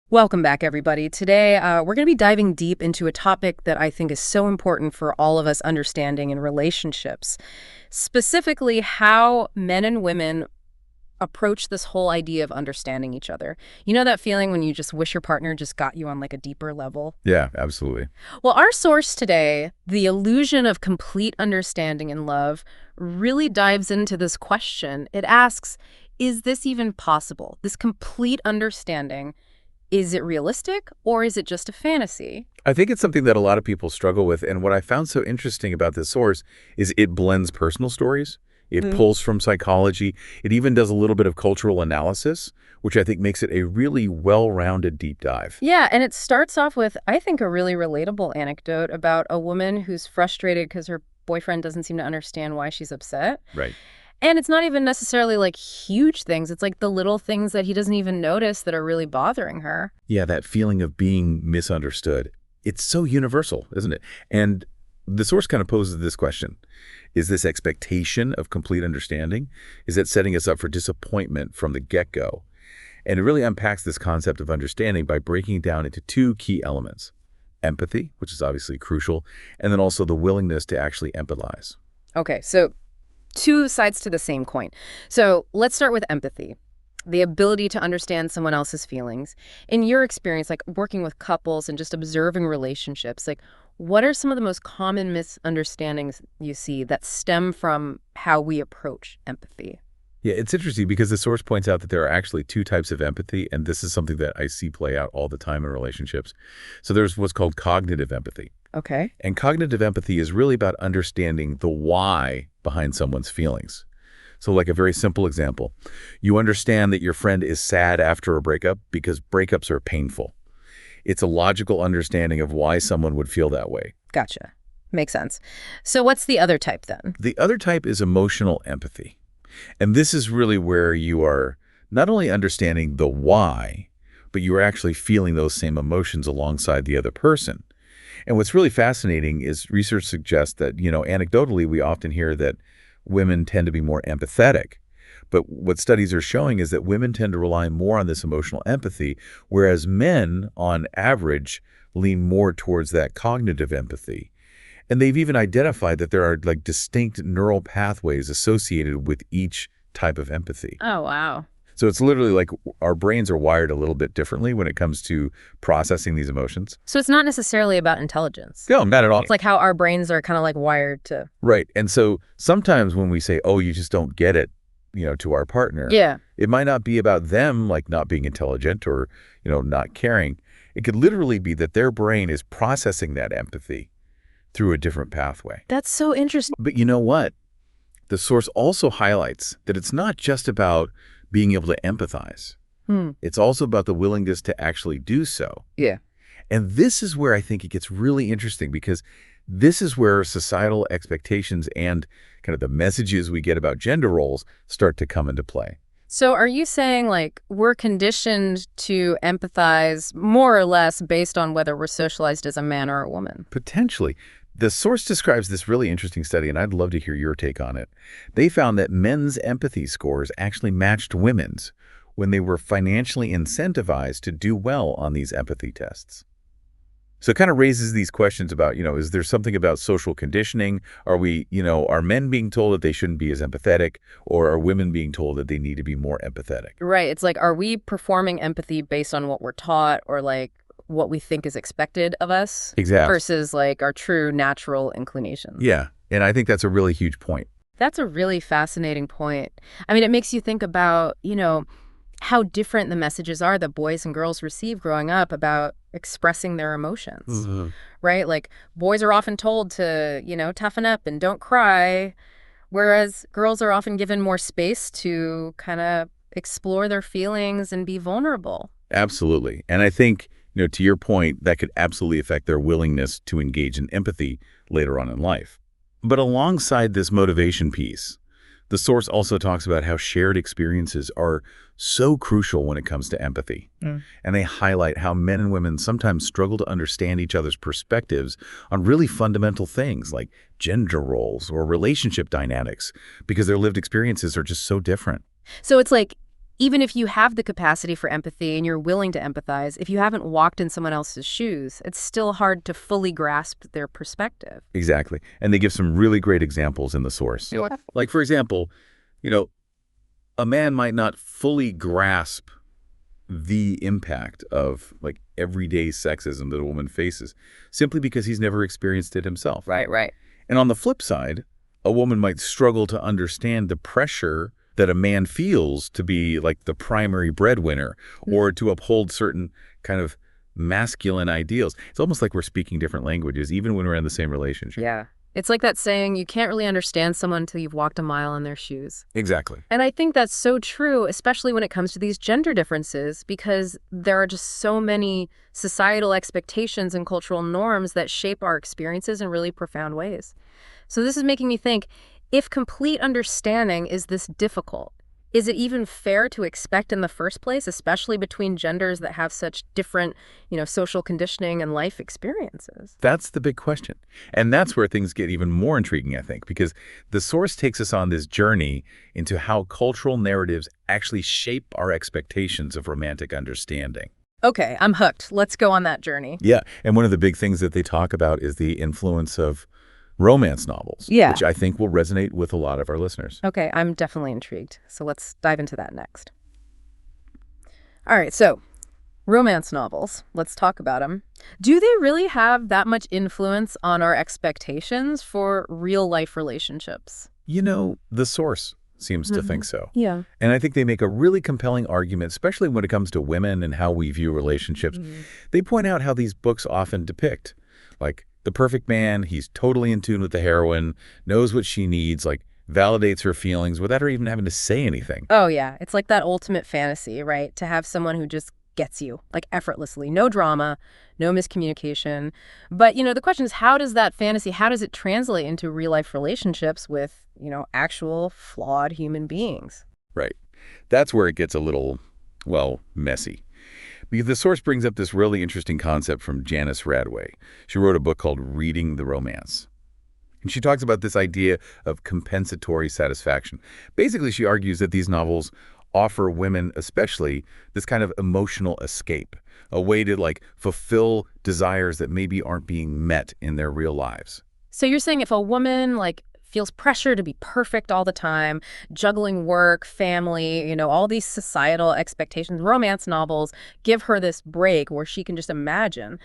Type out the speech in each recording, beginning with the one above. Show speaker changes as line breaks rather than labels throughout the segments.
Welcome back, everybody. Today, we're going to be diving deep into a topic that I think is so important for all of us understanding in relationships, specifically how men and women approach this whole idea of understanding each other. You know that feeling when you just wish your partner just got you on like a deeper level?
Yeah, absolutely.
Well, our source today, The Illusion of Complete Understanding in Love, really dives into this question. It asks, is this even possible? This complete understanding, is it realistic or is it just a fantasy?
I think it's something that a lot of people struggle with. And what I found so interesting about this source is it blends personal stories. It pulls from psychology. It even does a little bit of cultural analysis, which I think makes it a really well-rounded deep dive.
Yeah, and it starts off with, I think, a really relatable anecdote about a woman who's frustrated because her boyfriend doesn't seem to understand why she's upset.
Right.
And it's not even necessarily like huge things. It's like the little things that he doesn't even notice that are really bothering her.
Yeah, that feeling of being misunderstood. It's so universal, isn't it? And the source kind of poses this question. Is this expectation of complete understanding? Is it setting us up for disappointment from the get-go? And it really unpacks this concept of understanding by breaking it down into two key elements. Empathy, which is obviously crucial, and then also the willingness to actually empathize.
Okay, so two sides to the same coin. So let's start with empathy, the ability to understand someone else's feelings. In your experience, like working with couples and just observing relationships, like what are some of the most common misunderstandings you see that stem from how we approach empathy?
Yeah, it's interesting because the source points out that there are actually two types of empathy, and this is something that I see play out all the time in relationships. So there's what's called cognitive empathy.
Okay.
And cognitive empathy is really about understanding the why behind someone's feelings. So like a very simple example, you understand that your friend is sad after a breakup because breakups are painful. It's a logical understanding of why someone would feel that way.
Gotcha. Makes sense. So what's the other type then?
The other type is emotional empathy. And this is really where you are not only understanding the why, but you are actually feeling those same emotions alongside the other person. And what's really fascinating is research suggests that, anecdotally, we often hear that women tend to be more empathetic. But what studies are showing is that women tend to rely more on this emotional empathy, whereas men, on average, lean more towards that cognitive empathy. And they've even identified that there are like distinct neural pathways associated with each type of empathy.
Oh, wow.
So it's literally like our brains are wired a little bit differently when it comes to processing these emotions.
So it's not necessarily about intelligence.
No, not at all.
It's like how our brains are kind of like wired to.
Right. And so sometimes when we say, oh, you just don't get it, to our partner,
Yeah.
it might not be about them like not being intelligent or, not caring. It could literally be that their brain is processing that empathy through a different pathway.
That's so interesting.
But you know what? The source also highlights that it's not just about being able to empathize. It's also about the willingness to actually do so.
Yeah.
And this is where I think it gets really interesting because this is where societal expectations and kind of the messages we get about gender roles start to come into play.
So are you saying like we're conditioned to empathize more or less based on whether we're socialized as a man or a woman?
Potentially. The source describes this really interesting study, and I'd love to hear your take on it. They found that men's empathy scores actually matched women's when they were financially incentivized to do well on these empathy tests. So it kind of raises these questions about, is there something about social conditioning? Are are men being told that they shouldn't be as empathetic, or are women being told that they need to be more empathetic?
Right. It's like, are we performing empathy based on what we're taught or like what we think is expected of us?
Exactly.
Versus like our true natural inclinations.
Yeah. And I think that's a really huge point.
That's a really fascinating point. I mean, it makes you think about, how different the messages are that boys and girls receive growing up about expressing their emotions, right? Like boys are often told to, toughen up and don't cry, whereas girls are often given more space to kind of explore their feelings and be vulnerable.
Absolutely. And I think, to your point, that could absolutely affect their willingness to engage in empathy later on in life. But alongside this motivation piece, the source also talks about how shared experiences are so crucial when it comes to empathy. And they highlight how men and women sometimes struggle to understand each other's perspectives on really fundamental things like gender roles or relationship dynamics because their lived experiences are just so different.
So it's like even if you have the capacity for empathy and you're willing to empathize, if you haven't walked in someone else's shoes, it's still hard to fully grasp their perspective.
Exactly. And they give some really great examples in the source. Like, for example, you know, a man might not fully grasp the impact of like everyday sexism that a woman faces simply because he's never experienced it himself.
Right.
And on the flip side, a woman might struggle to understand the pressure that a man feels to be like the primary breadwinner or to uphold certain kind of masculine ideals. It's almost like we're speaking different languages, even when we're in the same relationship.
Yeah. It's like that saying, you can't really understand someone until you've walked a mile in their shoes.
Exactly.
And I think that's so true, especially when it comes to these gender differences, because there are just so many societal expectations and cultural norms that shape our experiences in really profound ways. So this is making me think, if complete understanding is this difficult, is it even fair to expect in the first place, especially between genders that have such different, social conditioning and life experiences?
That's the big question. And that's where things get even more intriguing, I think, because the source takes us on this journey into how cultural narratives actually shape our expectations of romantic understanding.
Okay, I'm hooked. Let's go on that journey.
Yeah. And one of the big things that they talk about is the influence of romance novels, which I think will resonate with a lot of our listeners.
Okay, I'm definitely intrigued. So let's dive into that next. All right, so romance novels, let's talk about them. Do they really have that much influence on our expectations for real-life relationships?
The source seems to think so.
Yeah.
And I think they make a really compelling argument, especially when it comes to women and how we view relationships. They point out how these books often depict, like, the perfect man, he's totally in tune with the heroine, knows what she needs, like validates her feelings without her even having to say anything.
Oh, yeah. It's like that ultimate fantasy, right? To have someone who just gets you, like effortlessly. No drama, no miscommunication. But, the question is, how does that fantasy, how does it translate into real-life relationships with, actual flawed human beings?
Right. That's where it gets a little, messy. Because the source brings up this really interesting concept from Janice Radway. She wrote a book called Reading the Romance. And she talks about this idea of compensatory satisfaction. Basically, she argues that these novels offer women especially this kind of emotional escape, a way to fulfill desires that maybe aren't being met in their real lives.
So you're saying if a woman feels pressure to be perfect all the time, juggling work, family, all these societal expectations, romance novels give her this break where she can just imagine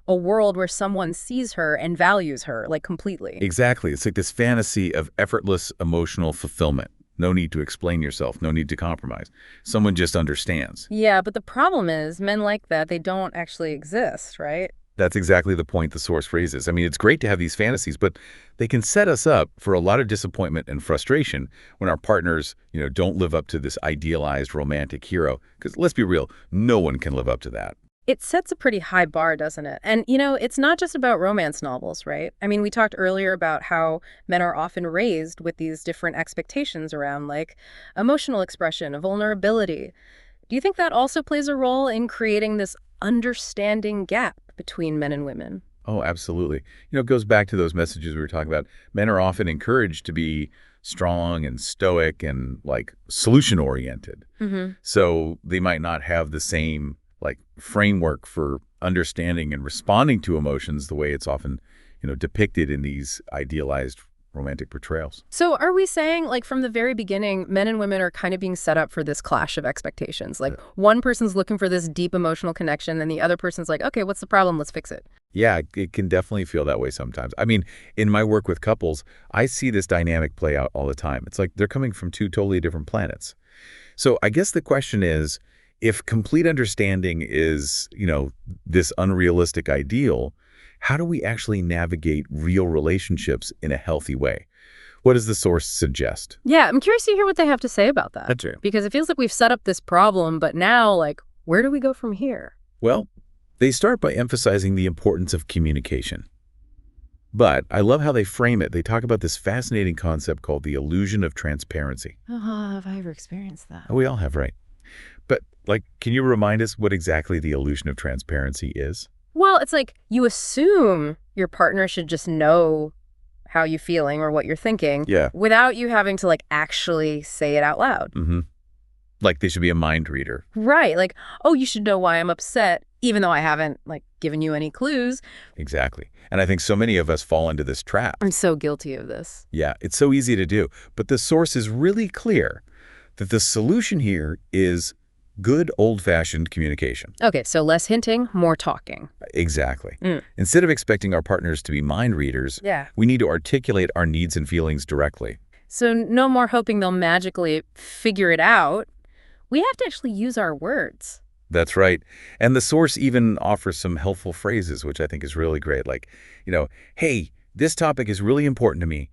a world where someone sees her and values her completely.
Exactly. It's like this fantasy of effortless emotional fulfillment. No need to explain yourself. No need to compromise. Someone just understands.
Yeah, but the problem is men like that, they don't actually exist, right?
That's exactly the point the source raises. I mean, it's great to have these fantasies, but they can set us up for a lot of disappointment and frustration when our partners, don't live up to this idealized romantic hero. Because let's be real, no one can live up to that.
It sets a pretty high bar, doesn't it? And, it's not just about romance novels, right? I mean, we talked earlier about how men are often raised with these different expectations around, emotional expression, vulnerability. Do you think that also plays a role in creating this understanding gap between men and women?
Oh, absolutely. It goes back to those messages we were talking about. Men are often encouraged to be strong and stoic and solution-oriented. So they might not have the same framework for understanding and responding to emotions the way it's often, depicted in these idealized romantic portrayals.
So are we saying, from the very beginning, men and women are kind of being set up for this clash of expectations? One person's looking for this deep emotional connection, and the other person's like, okay, what's the problem? Let's fix it.
Yeah, it can definitely feel that way sometimes. I mean, in my work with couples, I see this dynamic play out all the time. It's like they're coming from two totally different planets. So I guess the question is, if complete understanding is, this unrealistic ideal, how do we actually navigate real relationships in a healthy way? What does the source suggest?
Yeah, I'm curious to hear what they have to say about that.
That's true.
Because it feels like we've set up this problem, but now, where do we go from here?
Well, they start by emphasizing the importance of communication. But I love how they frame it. They talk about this fascinating concept called the illusion of transparency.
Oh, have I ever experienced that?
We all have, right? But, can you remind us what exactly the illusion of transparency is?
Well, it's you assume your partner should just know how you're feeling or what you're thinking
Yeah.
without you having to, actually say it out loud.
Like they should be a mind reader.
Right. Like, oh, you should know why I'm upset, even though I haven't, like, given you any clues.
Exactly. And I think so many of us fall into this trap.
I'm so guilty of this.
Yeah, it's so easy to do. But the source is really clear that the solution here is good old-fashioned communication.
Okay, so less hinting, more talking.
Exactly. Instead of expecting our partners to be mind readers,
Yeah.
we need to articulate our needs and feelings directly.
So no more hoping they'll magically figure it out. We have to actually use our words.
That's right. And the source even offers some helpful phrases, which I think is really great. Like, hey, this topic is really important to me.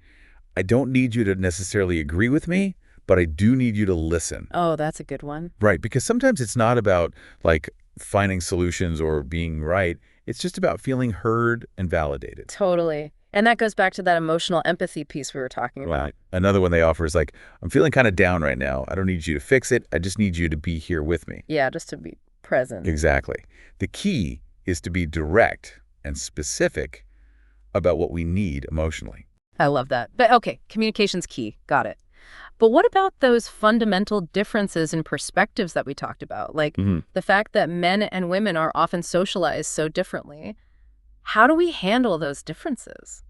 I don't need you to necessarily agree with me, but I do need you to listen.
Oh, that's a good one.
Right, because sometimes it's not about, like, finding solutions or being right. It's just about feeling heard and validated.
Totally. And that goes back to that emotional empathy piece we were talking about.
Right. Another one they offer is like, I'm feeling kind of down right now. I don't need you to fix it. I just need you to be here with me.
Yeah, just to be present.
Exactly. The key is to be direct and specific about what we need emotionally.
I love that. But okay, communication's key. Got it. But what about those fundamental differences in perspectives that we talked about? Like the fact that men and women are often socialized so differently. How do we handle those differences?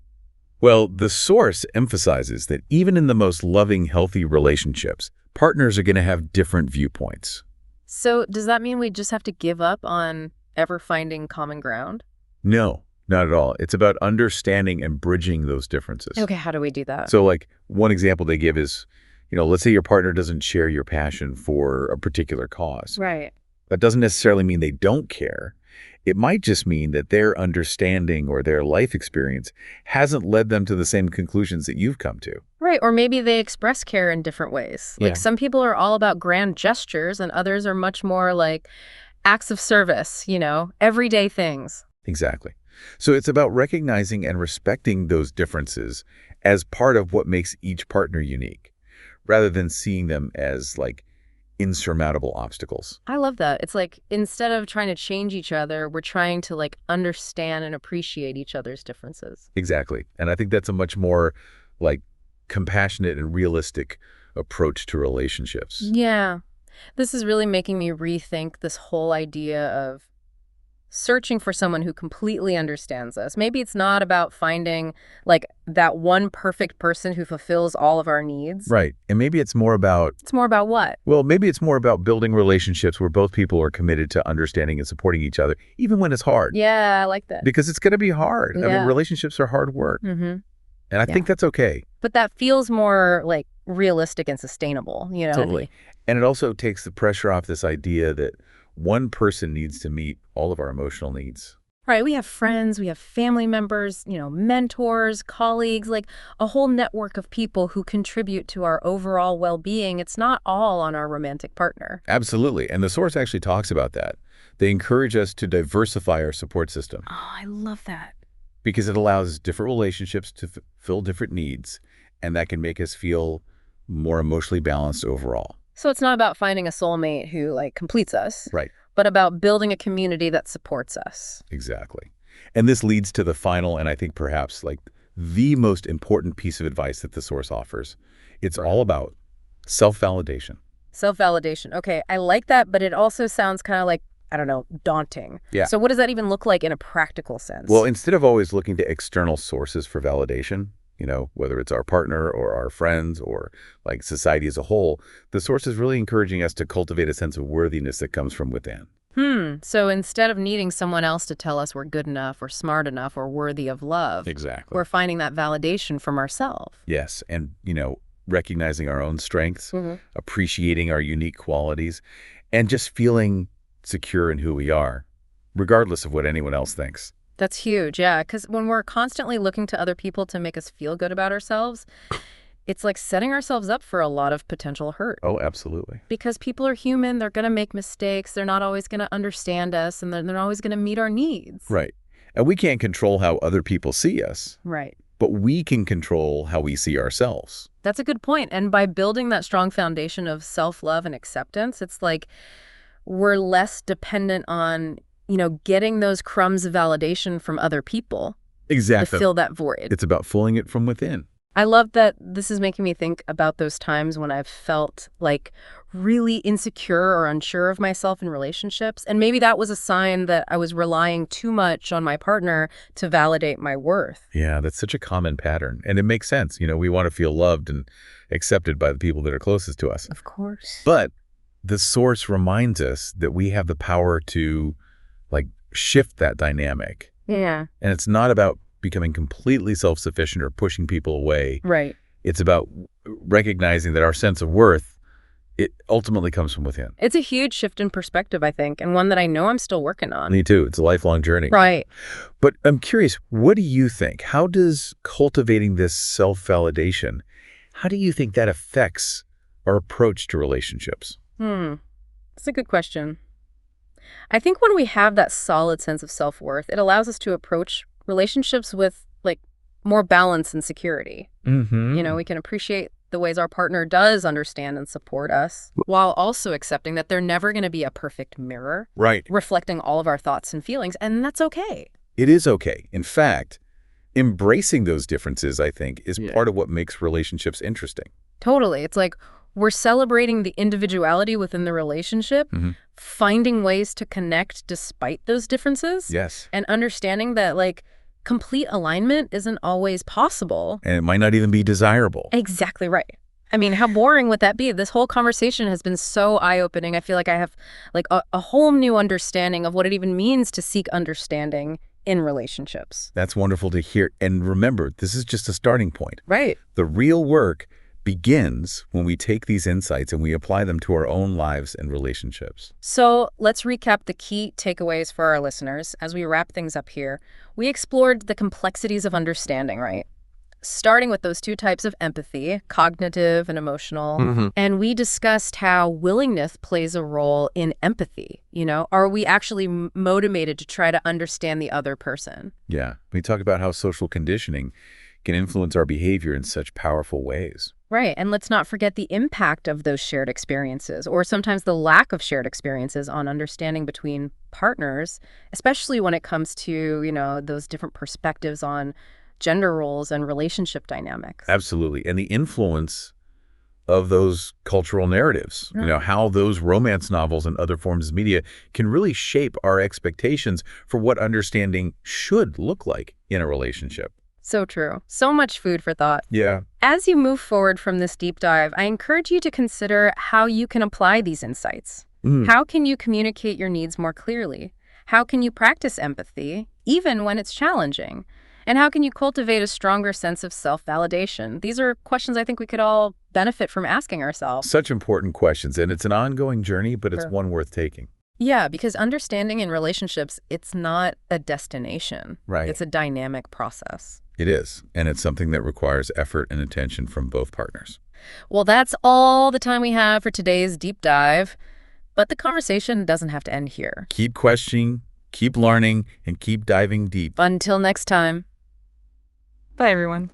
Well, the source emphasizes that even in the most loving, healthy relationships, partners are going to have different viewpoints.
So does that mean we just have to give up on ever finding common ground?
No, not at all. It's about understanding and bridging those differences.
Okay, how do we do that?
So, like, one example they give is, let's say your partner doesn't share your passion for a particular cause.
Right.
That doesn't necessarily mean they don't care. It might just mean that their understanding or their life experience hasn't led them to the same conclusions that you've come to.
Right, or maybe they express care in different ways.
Yeah.
Like some people are all about grand gestures and others are much more like acts of service, everyday things.
Exactly. So it's about recognizing and respecting those differences as part of what makes each partner unique, rather than seeing them as, like, insurmountable obstacles.
I love that. It's like instead of trying to change each other, we're trying to like understand and appreciate each other's differences.
Exactly. And I think that's a much more, like, compassionate and realistic approach to relationships.
Yeah. This is really making me rethink this whole idea of searching for someone who completely understands us. Maybe it's not about finding like that one perfect person who fulfills all of our needs.
Right. And maybe it's more about...
It's more about what?
Well, maybe it's more about building relationships where both people are committed to understanding and supporting each other, even when it's hard.
Yeah, I like that.
Because it's going to be hard. I
Yeah.
mean, relationships are hard work. And I think that's okay.
But that feels more like realistic and sustainable,
Totally. And it also takes the pressure off this idea that one person needs to meet all of our emotional needs.
Right. We have friends, we have family members, mentors, colleagues, like a whole network of people who contribute to our overall well-being. It's not all on our romantic partner.
Absolutely. And the source actually talks about that. They encourage us to diversify our support system
Oh, I love that.
because it allows different relationships to fill different needs, and that can make us feel more emotionally balanced overall.
So it's not about finding a soulmate who like completes us,
Right.
but about building a community that supports us.
Exactly. And this leads to the final, and I think perhaps like the most important piece of advice that the source offers. It's all about self-validation.
Self-validation. Okay, I like that, but it also sounds kind of like, I don't know, daunting.
Yeah.
So what does that even look like in a practical sense?
Well, instead of always looking to external sources for validation, whether it's our partner or our friends or like society as a whole, the source is really encouraging us to cultivate a sense of worthiness that comes from within.
So instead of needing someone else to tell us we're good enough or smart enough or worthy of love,
Exactly.
we're finding that validation from ourselves.
Yes. And, recognizing our own strengths, appreciating our unique qualities, and just feeling secure in who we are, regardless of what anyone else thinks.
That's huge, yeah, because when we're constantly looking to other people to make us feel good about ourselves, it's like setting ourselves up for a lot of potential hurt.
Oh, absolutely.
Because people are human, they're going to make mistakes, they're not always going to understand us, and they're not always going to meet our needs.
Right. And we can't control how other people see us,
Right.
but we can control how we see ourselves.
That's a good point. And by building that strong foundation of self-love and acceptance, it's like we're less dependent on, getting those crumbs of validation from other people
Exactly.
to fill that void.
It's about filling it from within.
I love that this is making me think about those times when I've felt like really insecure or unsure of myself in relationships. And maybe that was a sign that I was relying too much on my partner to validate my worth.
Yeah, that's such a common pattern. And it makes sense. We want to feel loved and accepted by the people that are closest to us.
Of course.
But the source reminds us that we have the power to, like, shift that dynamic.
Yeah.
And it's not about becoming completely self-sufficient or pushing people away.
Right.
It's about recognizing that our sense of worth, it ultimately comes from within.
It's a huge shift in perspective, I think, and one that I know I'm still working on.
Me too. It's a lifelong journey.
Right.
But I'm curious, what do you think? How does cultivating this self-validation, how do you think that affects our approach to relationships?
That's a good question. I think when we have that solid sense of self-worth, it allows us to approach relationships with, like, more balance and security. We can appreciate the ways our partner does understand and support us, while also accepting that they're never going to be a perfect mirror,
Right.
reflecting all of our thoughts and feelings, and that's okay.
It is okay. In fact, embracing those differences, I think, is part of what makes relationships interesting.
Totally. It's like we're celebrating the individuality within the relationship, finding ways to connect despite those differences.
Yes.
And understanding that, like, complete alignment isn't always possible.
And it might not even be desirable.
Exactly right. I mean, how boring would that be? This whole conversation has been so eye-opening. I feel like I have, like, a whole new understanding of what it even means to seek understanding in relationships.
That's wonderful to hear. And remember, this is just a starting point.
Right.
The real work begins when we take these insights and we apply them to our own lives and relationships.
So let's recap the key takeaways for our listeners as we wrap things up here. We explored the complexities of understanding, right? Starting with those two types of empathy, cognitive and emotional. And we discussed how willingness plays a role in empathy. Are we actually motivated to try to understand the other person?
Yeah. We talk about how social conditioning can influence our behavior in such powerful ways.
Right. And let's not forget the impact of those shared experiences, or sometimes the lack of shared experiences, on understanding between partners, especially when it comes to, those different perspectives on gender roles and relationship dynamics.
Absolutely. And the influence of those cultural narratives, how those romance novels and other forms of media can really shape our expectations for what understanding should look like in a relationship.
So true. So much food for thought.
Yeah.
As you move forward from this deep dive, I encourage you to consider how you can apply these insights. How can you communicate your needs more clearly? How can you practice empathy, even when it's challenging? And how can you cultivate a stronger sense of self-validation? These are questions I think we could all benefit from asking ourselves.
Such important questions, and it's an ongoing journey, but it's one worth taking.
Yeah, because understanding in relationships, it's not a destination.
Right.
It's a dynamic process.
It is, and it's something that requires effort and attention from both partners.
Well, that's all the time we have for today's deep dive, but the conversation doesn't have to end here.
Keep questioning, keep learning, and keep diving deep.
Until next time.
Bye, everyone.